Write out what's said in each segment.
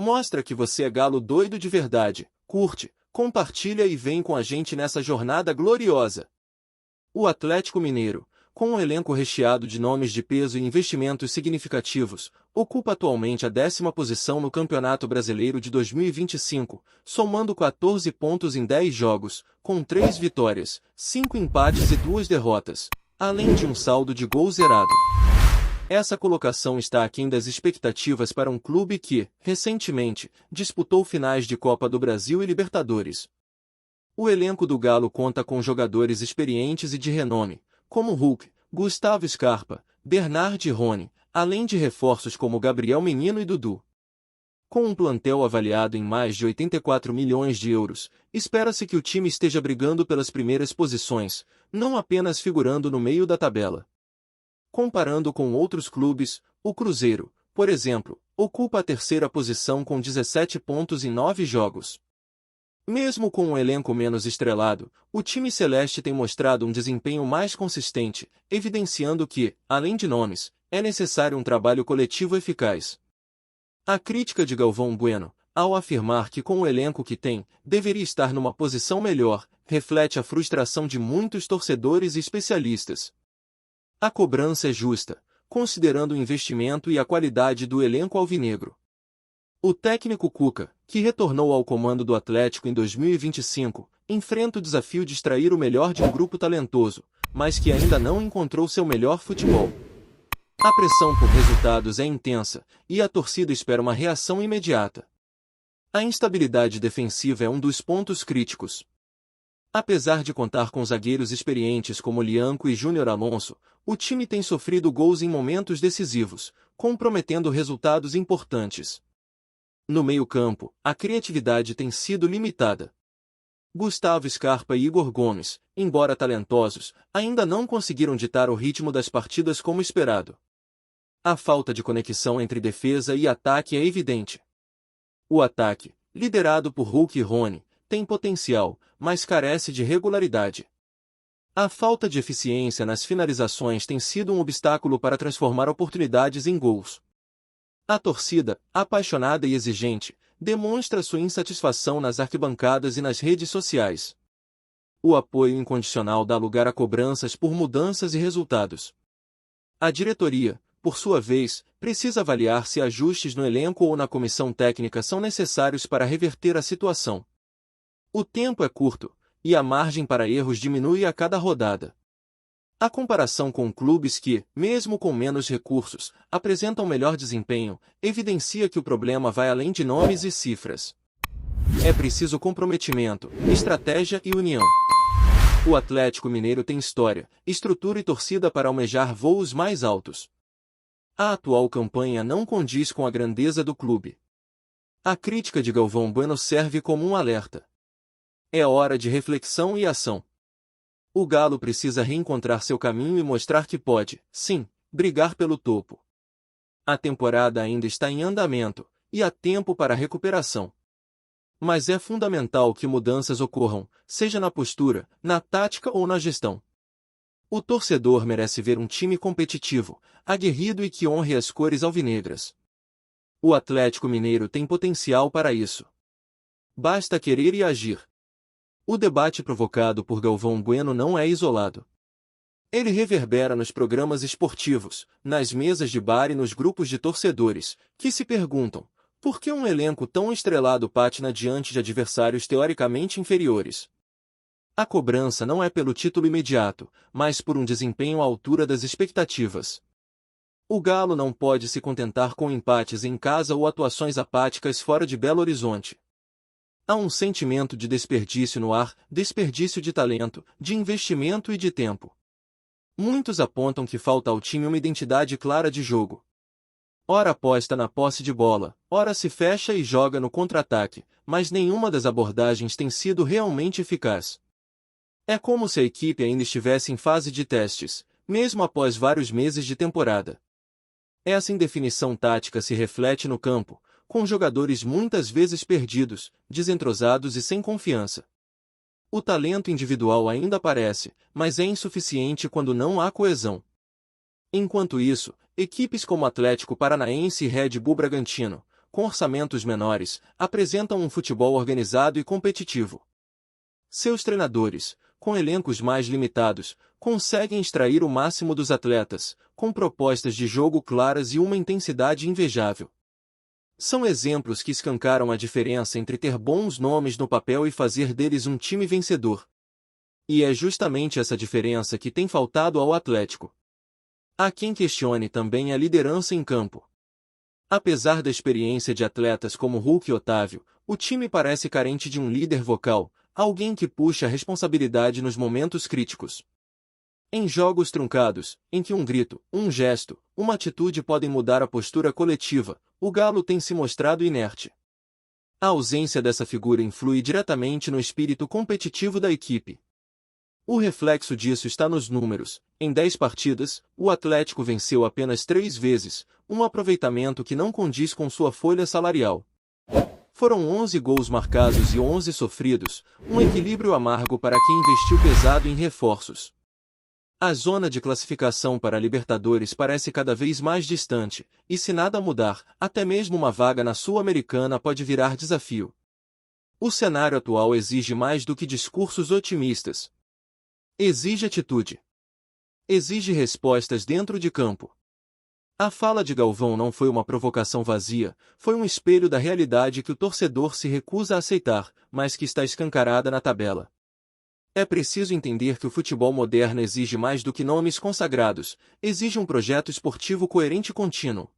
Mostra que você é galo doido de verdade, curte, compartilha e vem com a gente nessa jornada gloriosa. O Atlético Mineiro, com um elenco recheado de nomes de peso e investimentos significativos, ocupa atualmente a 10ª posição no Campeonato Brasileiro de 2025, somando 14 pontos em 10 jogos, com 3 vitórias, 5 empates e 2 derrotas, além de um saldo de gol zerado. Essa colocação está aquém das expectativas para um clube que, recentemente, disputou finais de Copa do Brasil e Libertadores. O elenco do Galo conta com jogadores experientes e de renome, como Hulk, Gustavo Scarpa, Bernard e Rony, além de reforços como Gabriel Menino e Dudu. Com um plantel avaliado em mais de 84 milhões de euros, espera-se que o time esteja brigando pelas primeiras posições, não apenas figurando no meio da tabela. Comparando com outros clubes, o Cruzeiro, por exemplo, ocupa a 3ª posição com 17 pontos em 9 jogos. Mesmo com um elenco menos estrelado, o time celeste tem mostrado um desempenho mais consistente, evidenciando que, além de nomes, é necessário um trabalho coletivo eficaz. A crítica de Galvão Bueno, ao afirmar que com o elenco que tem, deveria estar numa posição melhor, reflete a frustração de muitos torcedores e especialistas. A cobrança é justa, considerando o investimento e a qualidade do elenco alvinegro. O técnico Cuca, que retornou ao comando do Atlético em 2025, enfrenta o desafio de extrair o melhor de um grupo talentoso, mas que ainda não encontrou seu melhor futebol. A pressão por resultados é intensa, e a torcida espera uma reação imediata. A instabilidade defensiva é um dos pontos críticos. Apesar de contar com zagueiros experientes como Lianco e Júnior Alonso, o time tem sofrido gols em momentos decisivos, comprometendo resultados importantes. No meio-campo, a criatividade tem sido limitada. Gustavo Scarpa e Igor Gomes, embora talentosos, ainda não conseguiram ditar o ritmo das partidas como esperado. A falta de conexão entre defesa e ataque é evidente. O ataque, liderado por Hulk e Rony, tem potencial, mas carece de regularidade. A falta de eficiência nas finalizações tem sido um obstáculo para transformar oportunidades em gols. A torcida, apaixonada e exigente, demonstra sua insatisfação nas arquibancadas e nas redes sociais. O apoio incondicional dá lugar a cobranças por mudanças e resultados. A diretoria, por sua vez, precisa avaliar se ajustes no elenco ou na comissão técnica são necessários para reverter a situação. O tempo é curto, e a margem para erros diminui a cada rodada. A comparação com clubes que, mesmo com menos recursos, apresentam melhor desempenho, evidencia que o problema vai além de nomes e cifras. É preciso comprometimento, estratégia e união. O Atlético Mineiro tem história, estrutura e torcida para almejar voos mais altos. A atual campanha não condiz com a grandeza do clube. A crítica de Galvão Bueno serve como um alerta. É hora de reflexão e ação. O Galo precisa reencontrar seu caminho e mostrar que pode, sim, brigar pelo topo. A temporada ainda está em andamento, e há tempo para a recuperação. Mas é fundamental que mudanças ocorram, seja na postura, na tática ou na gestão. O torcedor merece ver um time competitivo, aguerrido e que honre as cores alvinegras. O Atlético Mineiro tem potencial para isso. Basta querer e agir. O debate provocado por Galvão Bueno não é isolado. Ele reverbera nos programas esportivos, nas mesas de bar e nos grupos de torcedores, que se perguntam, por que um elenco tão estrelado patina diante de adversários teoricamente inferiores? A cobrança não é pelo título imediato, mas por um desempenho à altura das expectativas. O Galo não pode se contentar com empates em casa ou atuações apáticas fora de Belo Horizonte. Há um sentimento de desperdício no ar, desperdício de talento, de investimento e de tempo. Muitos apontam que falta ao time uma identidade clara de jogo. Ora aposta na posse de bola, ora se fecha e joga no contra-ataque, mas nenhuma das abordagens tem sido realmente eficaz. É como se a equipe ainda estivesse em fase de testes, mesmo após vários meses de temporada. Essa indefinição tática se reflete no campo, com jogadores muitas vezes perdidos, desentrosados e sem confiança. O talento individual ainda aparece, mas é insuficiente quando não há coesão. Enquanto isso, equipes como Atlético Paranaense e Red Bull Bragantino, com orçamentos menores, apresentam um futebol organizado e competitivo. Seus treinadores, com elencos mais limitados, conseguem extrair o máximo dos atletas, com propostas de jogo claras e uma intensidade invejável. São exemplos que escancaram a diferença entre ter bons nomes no papel e fazer deles um time vencedor. E é justamente essa diferença que tem faltado ao Atlético. Há quem questione também a liderança em campo. Apesar da experiência de atletas como Hulk e Otávio, o time parece carente de um líder vocal, alguém que puxa a responsabilidade nos momentos críticos. Em jogos truncados, em que um grito, um gesto, uma atitude podem mudar a postura coletiva, o Galo tem se mostrado inerte. A ausência dessa figura influi diretamente no espírito competitivo da equipe. O reflexo disso está nos números. Em 10 partidas, o Atlético venceu apenas 3 vezes, um aproveitamento que não condiz com sua folha salarial. Foram 11 gols marcados e 11 sofridos, um equilíbrio amargo para quem investiu pesado em reforços. A zona de classificação para a Libertadores parece cada vez mais distante, e se nada mudar, até mesmo uma vaga na Sul-Americana pode virar desafio. O cenário atual exige mais do que discursos otimistas. Exige atitude. Exige respostas dentro de campo. A fala de Galvão não foi uma provocação vazia, foi um espelho da realidade que o torcedor se recusa a aceitar, mas que está escancarada na tabela. É preciso entender que o futebol moderno exige mais do que nomes consagrados, exige um projeto esportivo coerente e contínuo.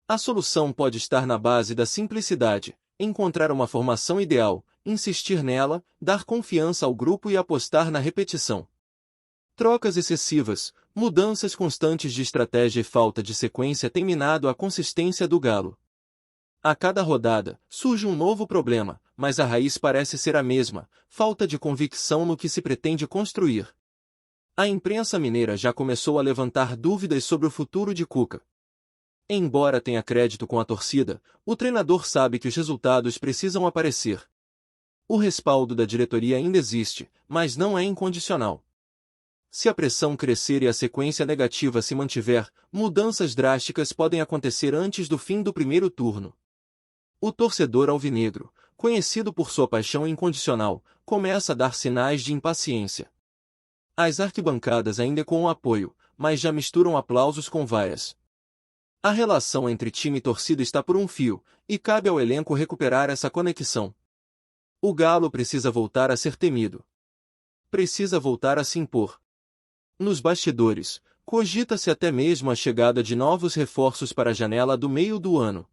A solução pode estar na base da simplicidade, encontrar uma formação ideal, insistir nela, dar confiança ao grupo e apostar na repetição. Trocas excessivas, mudanças constantes de estratégia e falta de sequência têm minado a consistência do Galo. A cada rodada, surge um novo problema, mas a raiz parece ser a mesma, falta de convicção no que se pretende construir. A imprensa mineira já começou a levantar dúvidas sobre o futuro de Cuca. Embora tenha crédito com a torcida, o treinador sabe que os resultados precisam aparecer. O respaldo da diretoria ainda existe, mas não é incondicional. Se a pressão crescer e a sequência negativa se mantiver, mudanças drásticas podem acontecer antes do fim do primeiro turno. O torcedor alvinegro, conhecido por sua paixão incondicional, começa a dar sinais de impaciência. As arquibancadas ainda com o apoio, mas já misturam aplausos com vaias. A relação entre time e torcida está por um fio, e cabe ao elenco recuperar essa conexão. O Galo precisa voltar a ser temido. Precisa voltar a se impor. Nos bastidores, cogita-se até mesmo a chegada de novos reforços para a janela do meio do ano.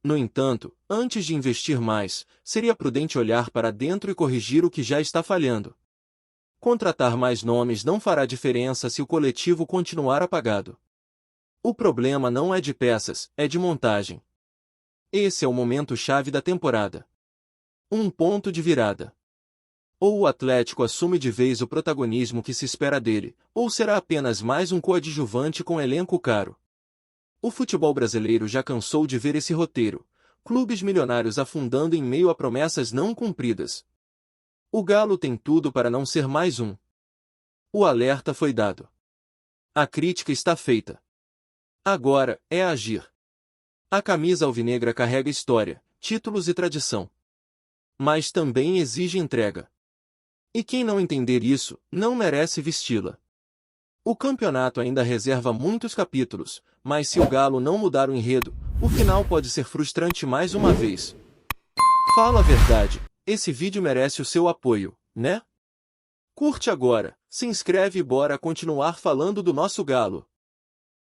No entanto, antes de investir mais, seria prudente olhar para dentro e corrigir o que já está falhando. Contratar mais nomes não fará diferença se o coletivo continuar apagado. O problema não é de peças, é de montagem. Esse é o momento-chave da temporada. Um ponto de virada. Ou o Atlético assume de vez o protagonismo que se espera dele, ou será apenas mais um coadjuvante com elenco caro. O futebol brasileiro já cansou de ver esse roteiro, clubes milionários afundando em meio a promessas não cumpridas. O Galo tem tudo para não ser mais um. O alerta foi dado. A crítica está feita. Agora, é agir. A camisa alvinegra carrega história, títulos e tradição. Mas também exige entrega. E quem não entender isso, não merece vesti-la. O campeonato ainda reserva muitos capítulos, mas se o Galo não mudar o enredo, o final pode ser frustrante mais uma vez. Fala a verdade, esse vídeo merece o seu apoio, né? Curte agora, se inscreve e bora continuar falando do nosso Galo.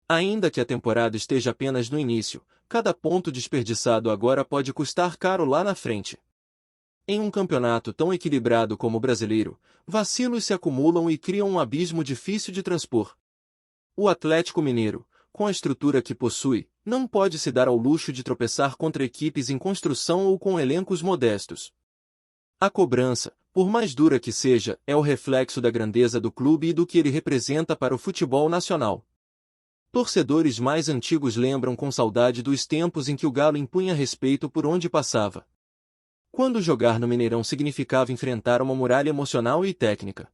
Ainda que a temporada esteja apenas no início, cada ponto desperdiçado agora pode custar caro lá na frente. Em um campeonato tão equilibrado como o brasileiro, vacilos se acumulam e criam um abismo difícil de transpor. O Atlético Mineiro, com a estrutura que possui, não pode se dar ao luxo de tropeçar contra equipes em construção ou com elencos modestos. A cobrança, por mais dura que seja, é o reflexo da grandeza do clube e do que ele representa para o futebol nacional. Torcedores mais antigos lembram com saudade dos tempos em que o Galo impunha respeito por onde passava. Quando jogar no Mineirão significava enfrentar uma muralha emocional e técnica.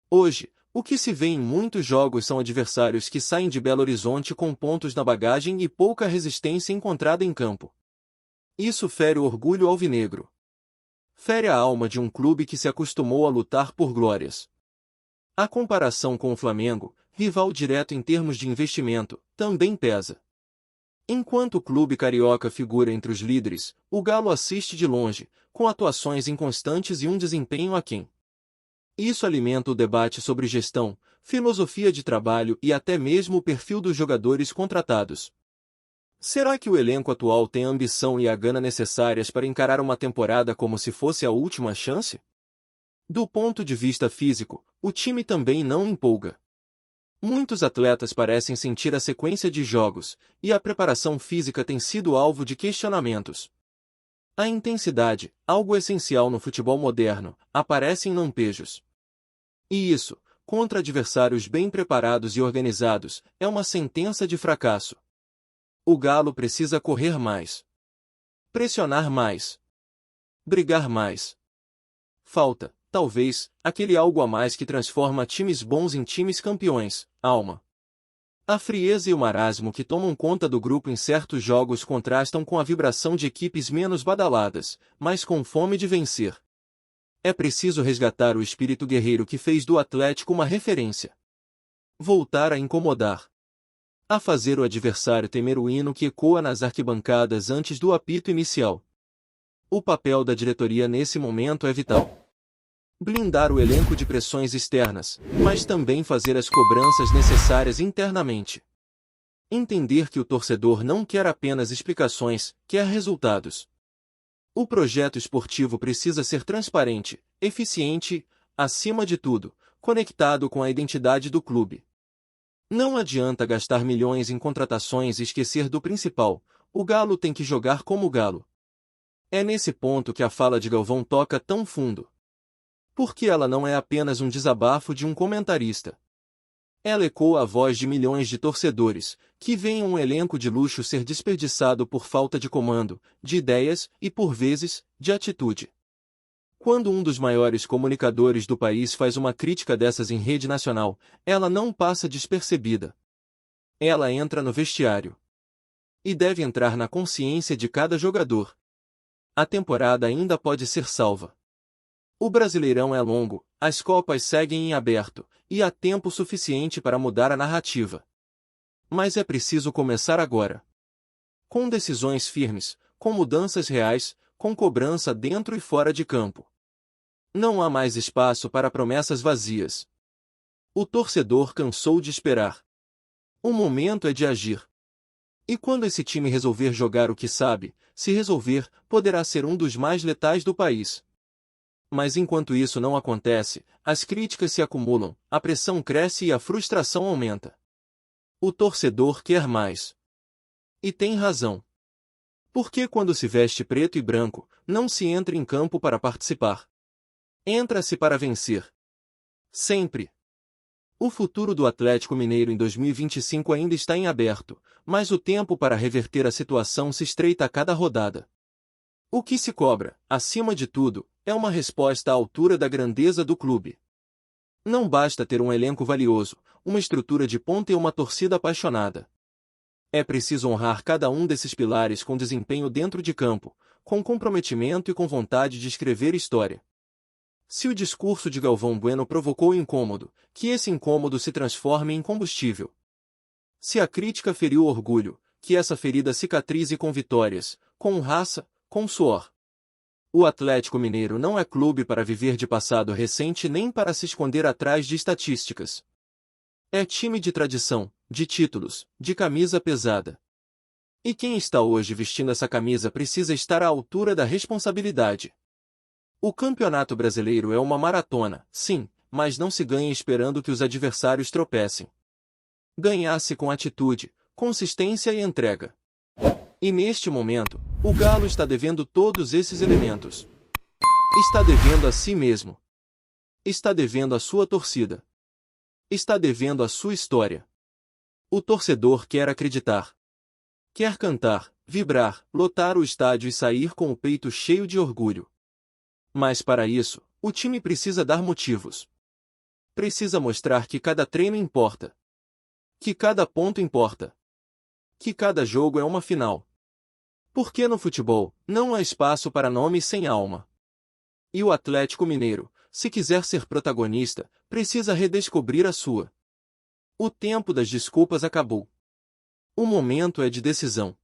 Hoje, o que se vê em muitos jogos são adversários que saem de Belo Horizonte com pontos na bagagem e pouca resistência encontrada em campo. Isso fere o orgulho alvinegro. Fere a alma de um clube que se acostumou a lutar por glórias. A comparação com o Flamengo, rival direto em termos de investimento, também pesa. Enquanto o clube carioca figura entre os líderes, o Galo assiste de longe, com atuações inconstantes e um desempenho aquém. Isso alimenta o debate sobre gestão, filosofia de trabalho e até mesmo o perfil dos jogadores contratados. Será que o elenco atual tem a ambição e a gana necessárias para encarar uma temporada como se fosse a última chance? Do ponto de vista físico, o time também não empolga. Muitos atletas parecem sentir a sequência de jogos, e a preparação física tem sido alvo de questionamentos. A intensidade, algo essencial no futebol moderno, aparece em lampejos. E isso, contra adversários bem preparados e organizados, é uma sentença de fracasso. O Galo precisa correr mais. Pressionar mais. Brigar mais. Falta, talvez, aquele algo a mais que transforma times bons em times campeões, alma. A frieza e o marasmo que tomam conta do grupo em certos jogos contrastam com a vibração de equipes menos badaladas, mas com fome de vencer. É preciso resgatar o espírito guerreiro que fez do Atlético uma referência. Voltar a incomodar. A fazer o adversário temer o hino que ecoa nas arquibancadas antes do apito inicial. O papel da diretoria nesse momento é vital. Blindar o elenco de pressões externas, mas também fazer as cobranças necessárias internamente. Entender que o torcedor não quer apenas explicações, quer resultados. O projeto esportivo precisa ser transparente, eficiente e, acima de tudo, conectado com a identidade do clube. Não adianta gastar milhões em contratações e esquecer do principal: o Galo tem que jogar como Galo. É nesse ponto que a fala de Galvão toca tão fundo. Porque ela não é apenas um desabafo de um comentarista. Ela ecoa a voz de milhões de torcedores, que veem um elenco de luxo ser desperdiçado por falta de comando, de ideias e, por vezes, de atitude. Quando um dos maiores comunicadores do país faz uma crítica dessas em rede nacional, ela não passa despercebida. Ela entra no vestiário. E deve entrar na consciência de cada jogador. A temporada ainda pode ser salva. O Brasileirão é longo, as Copas seguem em aberto, e há tempo suficiente para mudar a narrativa. Mas é preciso começar agora. Com decisões firmes, com mudanças reais, com cobrança dentro e fora de campo. Não há mais espaço para promessas vazias. O torcedor cansou de esperar. O momento é de agir. E quando esse time resolver jogar o que sabe, se resolver, poderá ser um dos mais letais do país. Mas enquanto isso não acontece, as críticas se acumulam, a pressão cresce e a frustração aumenta. O torcedor quer mais. E tem razão. Porque quando se veste preto e branco, não se entra em campo para participar. Entra-se para vencer. Sempre. O futuro do Atlético Mineiro em 2025 ainda está em aberto, mas o tempo para reverter a situação se estreita a cada rodada. O que se cobra, acima de tudo, é uma resposta à altura da grandeza do clube. Não basta ter um elenco valioso, uma estrutura de ponta e uma torcida apaixonada. É preciso honrar cada um desses pilares com desempenho dentro de campo, com comprometimento e com vontade de escrever história. Se o discurso de Galvão Bueno provocou incômodo, que esse incômodo se transforme em combustível. Se a crítica feriu o orgulho, que essa ferida cicatrize com vitórias, com raça, com suor. O Atlético Mineiro não é clube para viver de passado recente nem para se esconder atrás de estatísticas. É time de tradição, de títulos, de camisa pesada. E quem está hoje vestindo essa camisa precisa estar à altura da responsabilidade. O Campeonato Brasileiro é uma maratona, sim, mas não se ganha esperando que os adversários tropecem. Ganha-se com atitude, consistência e entrega. E neste momento, o Galo está devendo todos esses elementos. Está devendo a si mesmo. Está devendo a sua torcida. Está devendo a sua história. O torcedor quer acreditar. Quer cantar, vibrar, lotar o estádio e sair com o peito cheio de orgulho. Mas para isso, o time precisa dar motivos. Precisa mostrar que cada treino importa. Que cada ponto importa. Que cada jogo é uma final. Porque no futebol, não há espaço para nomes sem alma. E o Atlético Mineiro, se quiser ser protagonista, precisa redescobrir a sua. O tempo das desculpas acabou. O momento é de decisão.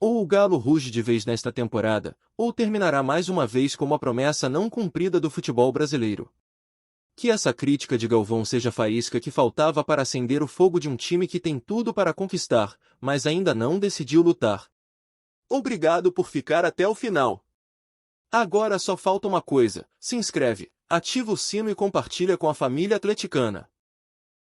Ou o Galo ruge de vez nesta temporada, ou terminará mais uma vez como a promessa não cumprida do futebol brasileiro. Que essa crítica de Galvão seja a faísca que faltava para acender o fogo de um time que tem tudo para conquistar, mas ainda não decidiu lutar. Obrigado por ficar até o final. Agora só falta uma coisa: se inscreve, ativa o sino e compartilha com a família atleticana.